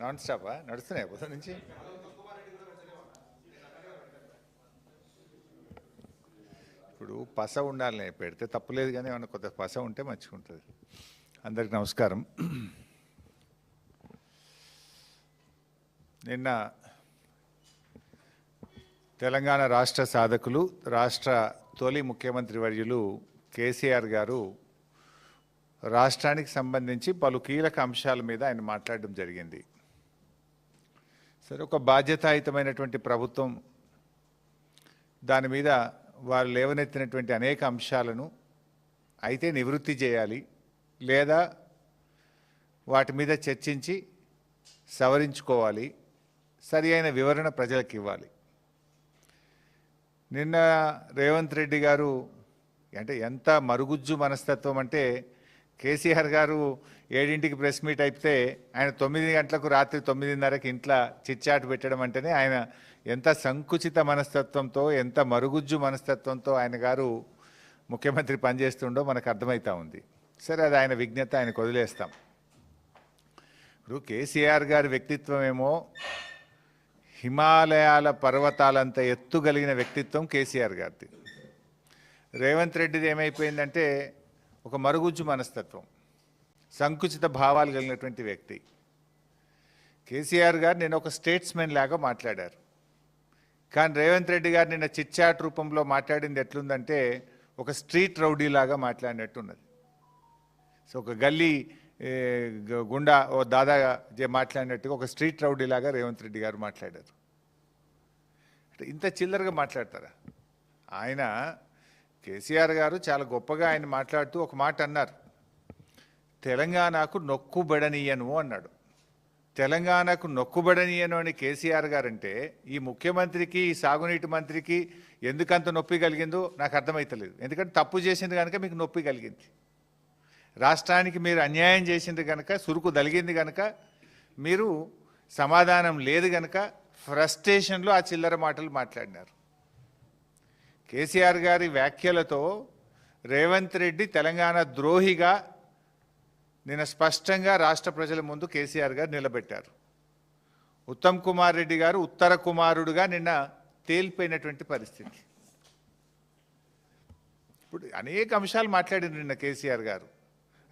Non స్టాపా నడుస్తున్నాయి పొద్దు నుంచి. ఇప్పుడు పస ఉండాలి, పెడితే తప్పులేదు, కానీ ఏమన్నా కొత్త పస ఉంటే మంచిగా ఉంటుంది. అందరికి నమస్కారం. నిన్న తెలంగాణ రాష్ట్ర సాధకులు, రాష్ట్ర తొలి ముఖ్యమంత్రి వర్యులు కేసీఆర్ గారు రాష్ట్రానికి సంబంధించి పలు కీలక అంశాల మీద ఆయన మాట్లాడడం జరిగింది. సరే, ఒక బాధ్యతాయుతమైనటువంటి ప్రభుత్వం దాని మీద వారు లేవనెత్తినటువంటి అనేక అంశాలను అయితే నివృత్తి చేయాలి, లేదా వాటి మీద చర్చించి సవరించుకోవాలి, సరి అయిన వివరణ ప్రజలకు ఇవ్వాలి. నిన్న రేవంత్ రెడ్డి గారు అంటే ఎంత మరుగుజ్జు మనస్తత్వం అంటే, కేసీఆర్ గారు 7ంటికి ప్రెస్ మీట్ అయితే ఆయన 9 గంటలకు రాత్రి 9:30కి ఇంట్లో చిట్చాటు పెట్టడం అంటేనే ఆయన ఎంత సంకుచిత మనస్తత్వంతో, ఎంత మరుగుజ్జు మనస్తత్వంతో ఆయన గారు ముఖ్యమంత్రి పనిచేస్తుండో మనకు అర్థమవుతా ఉంది. సరే, అది ఆయన విజ్ఞత, ఆయనకు వదిలేస్తాం. ఇప్పుడు కేసీఆర్ గారి వ్యక్తిత్వం ఏమో హిమాలయాల పర్వతాలంత ఎత్తు కలిగిన వ్యక్తిత్వం కేసీఆర్ గారిది. రేవంత్ రెడ్డిది ఏమైపోయిందంటే ఒక మరుగుజ్జు మనస్తత్వం, సంకుచిత భావాలు కలిగినటువంటి వ్యక్తి. కేసీఆర్ గారు నిన్న ఒక స్టేట్స్మెన్ లాగా మాట్లాడారు, కానీ రేవంత్ రెడ్డి గారు నిన్న చిట్చాట్ రూపంలో మాట్లాడింది ఎట్లుందంటే ఒక స్ట్రీట్ రౌడీ లాగా మాట్లాడినట్టున్నది. సో ఒక గల్లీ గుండా ఓ దాదా మాట్లాడినట్టుగా ఒక స్ట్రీట్ రౌడీ లాగా రేవంత్ రెడ్డి గారు మాట్లాడారు. ఇంత చిల్లరగా మాట్లాడతారా? ఆయన కేసీఆర్ గారు చాలా గొప్పగా ఆయన మాట్లాడుతూ ఒక మాట అన్నారు, తెలంగాణకు నొక్కుబడనీయను అన్నాడు. తెలంగాణకు నొక్కుబడనీయను అని కేసీఆర్ గారు అంటే ఈ ముఖ్యమంత్రికి, ఈ సాగునీటి మంత్రికి ఎందుకంత నొప్పి కలిగిందో నాకు అర్థమవుతలేదు. ఎందుకంటే తప్పు చేసింది కనుక మీకు నొప్పి కలిగింది, రాష్ట్రానికి మీరు అన్యాయం చేసింది కనుక, సురుకు దలిగింది కనుక, మీరు సమాధానం లేదు కనుక ఫ్రస్ట్రేషన్లో ఆ చిల్లర మాటలు మాట్లాడినారు. కేసీఆర్ గారి వ్యాఖ్యలతో రేవంత్ రెడ్డి తెలంగాణ ద్రోహిగా నిన్న స్పష్టంగా రాష్ట్ర ప్రజల ముందు కేసీఆర్ గారు నిలబెట్టారు. ఉత్తమ్ కుమార్ రెడ్డి గారు ఉత్తర కుమారుడుగా నిన్న తేలిపోయినటువంటి పరిస్థితి. ఇప్పుడు అనేక అంశాలు మాట్లాడారు నిన్న కేసీఆర్ గారు.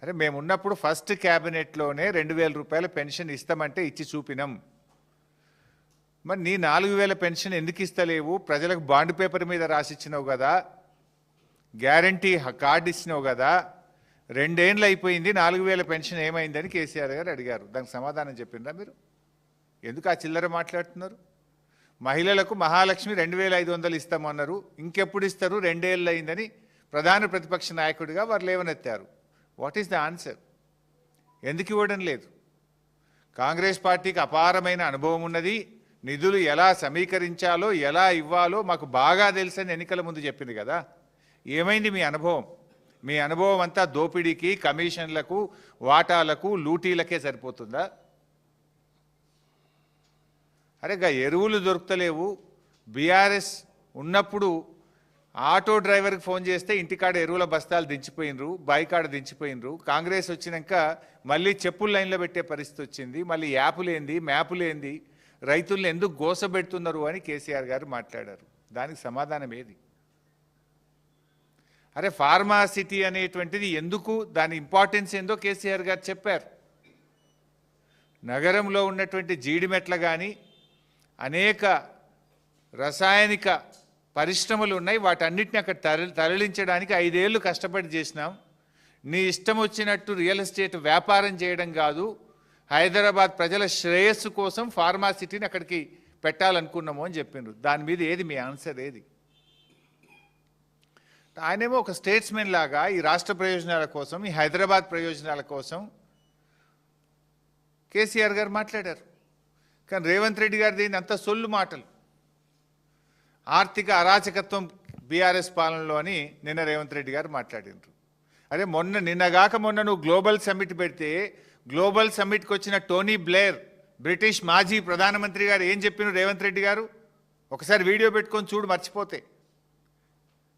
అరే, మేమున్నప్పుడు ఫస్ట్ క్యాబినెట్లోనే 2000 రూపాయల పెన్షన్ ఇస్తామంటే ఇచ్చి చూపినాం. మరి నీ 4000 పెన్షన్ ఎందుకు ఇస్తలేవు? ప్రజలకు బాండ్ పేపర్ మీద రాసిచ్చినావు కదా, గ్యారంటీ కార్డు ఇచ్చినావు కదా, 2 ఏళ్ళు అయిపోయింది, 4000 పెన్షన్ ఏమైందని కేసీఆర్ గారు అడిగారు. దానికి సమాధానం చెప్పిండ్రా మీరు? ఎందుకు ఆ చిల్లర మాట్లాడుతున్నారు? మహిళలకు మహాలక్ష్మి 2500 ఇస్తామన్నారు, ఇంకెప్పుడు ఇస్తారు? 2 ఏళ్ళు అయిందని ప్రధాన ప్రతిపక్ష నాయకుడిగా వారు లేవనెత్తారు. What is the answer? ఎందుకు ఇవ్వడం లేదు? కాంగ్రెస్ పార్టీకి అపారమైన అనుభవం ఉన్నది, నిధులు ఎలా సమీకరించాలో, ఎలా ఇవ్వాలో మాకు బాగా తెలుసని ఎన్నికల ముందు చెప్పింది కదా. ఏమైంది మీ అనుభవం? మీ అనుభవం అంతా దోపిడీకి, కమిషన్లకు, వాటాలకు, లూటీలకే సరిపోతుందా? అరే, ఎరువులు దొరుకుతలేవు. బీఆర్ఎస్ ఉన్నప్పుడు ఆటో డ్రైవర్కి ఫోన్ చేస్తే ఇంటికాడ ఎరువుల బస్తాలు దించిపోయినరు, బాయికాడ దించిపోయినరు. కాంగ్రెస్ వచ్చినాక మళ్ళీ చెప్పులు లైన్లో పెట్టే పరిస్థితి వచ్చింది. మళ్ళీ యాపులేంది, మ్యాపులేంది, రైతులను ఎందుకు గోసబెడుతున్నారు అని కేసీఆర్ గారు మాట్లాడారు. దానికి సమాధానం ఏది? అరే, ఫార్మా సిటీ అనేటువంటిది ఎందుకు, దాని ఇంపార్టెన్స్ ఏందో కేసీఆర్ గారు చెప్పారు. నగరంలో ఉన్నటువంటి జీడిమెట్ల కానీ అనేక రసాయనిక పరిశ్రమలు ఉన్నాయి, వాటన్నిటిని అక్కడ తరలించడానికి 5 ఏళ్ళు కష్టపడి చేసినాం. నీ ఇష్టం వచ్చినట్టు రియల్ ఎస్టేట్ వ్యాపారం చేయడం కాదు, హైదరాబాద్ ప్రజల శ్రేయస్సు కోసం ఫార్మా సిటీని అక్కడికి పెట్టాలనుకున్నాము అని చెప్పిండ్రు. దాని మీద ఏది మీ ఆన్సర్? ఏది? ఆయనేమో ఒక స్టేట్స్మెన్ లాగా ఈ రాష్ట్ర ప్రయోజనాల కోసం, ఈ హైదరాబాద్ ప్రయోజనాల కోసం కేసీఆర్ గారు మాట్లాడారు. కానీ రేవంత్ రెడ్డి గారిది అంత సొల్లు మాటలు, ఆర్థిక అరాచకత్వం బీఆర్ఎస్ పాలనలో అని నిన్న రేవంత్ రెడ్డి గారు మాట్లాడినారు. అదే నిన్నగాక మొన్న నువ్వు గ్లోబల్ సమ్మిట్ పెడితే, గ్లోబల్ సమ్మిట్కి వచ్చిన టోనీ బ్లేర్, బ్రిటిష్ మాజీ ప్రధానమంత్రి గారు ఏం చెప్పిన రేవంత్ రెడ్డి గారు? ఒకసారి వీడియో పెట్టుకొని చూడు, మర్చిపోతే.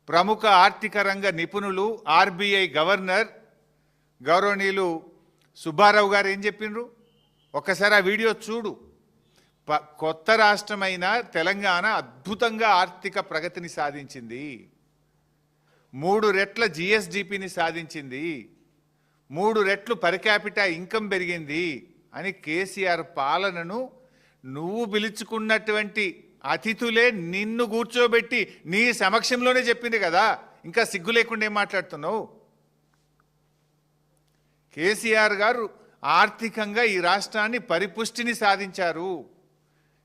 ప్రముఖ ఆర్థిక రంగ నిపుణులు, ఆర్బీఐ గవర్నర్ గౌరవనీయులు సుబ్బారావు గారు ఏం చెప్పినరు? ఒక్కసారి ఆ వీడియో చూడు. కొత్త రాష్ట్రమైన తెలంగాణ అద్భుతంగా ఆర్థిక ప్రగతిని సాధించింది, 3 రెట్ల జిఎస్డిపిని సాధించింది, 3 రెట్లు పర్ క్యాపిటా ఇన్కమ్ పెరిగింది అని కేసీఆర్ పాలనను నువ్వు పిలుచుకున్నటువంటి అతిథులే నిన్ను కూర్చోబెట్టి నీ సమక్షంలోనే చెప్పింది కదా, ఇంకా సిగ్గు లేకుండా ఏం మాట్లాడుతున్నావు? కేసీఆర్ గారు ఆర్థికంగా ఈ రాష్ట్రాన్ని పరిపుష్టిని సాధించారు.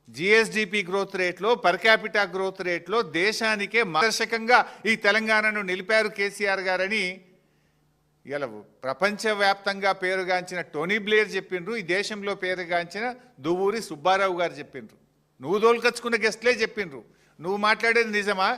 జిఎస్డిపి గ్రోత్ రేట్లో, పర్ క్యాపిటా గ్రోత్ రేట్లో దేశానికే మార్గదర్శకంగా ఈ తెలంగాణను నిలిపారు కేసీఆర్ గారని ఇలా ప్రపంచవ్యాప్తంగా పేరుగాంచిన టోనీ బ్లేర్ చెప్పిండ్రు, ఈ దేశంలో పేరుగాంచిన దువ్వూరి సుబ్బారావు గారు చెప్పిండ్రు, నువ్వు దోలుకొచ్చుకున్న గెస్ట్లే చెప్పిండ్రు. నువ్వు మాట్లాడేది నిజమా?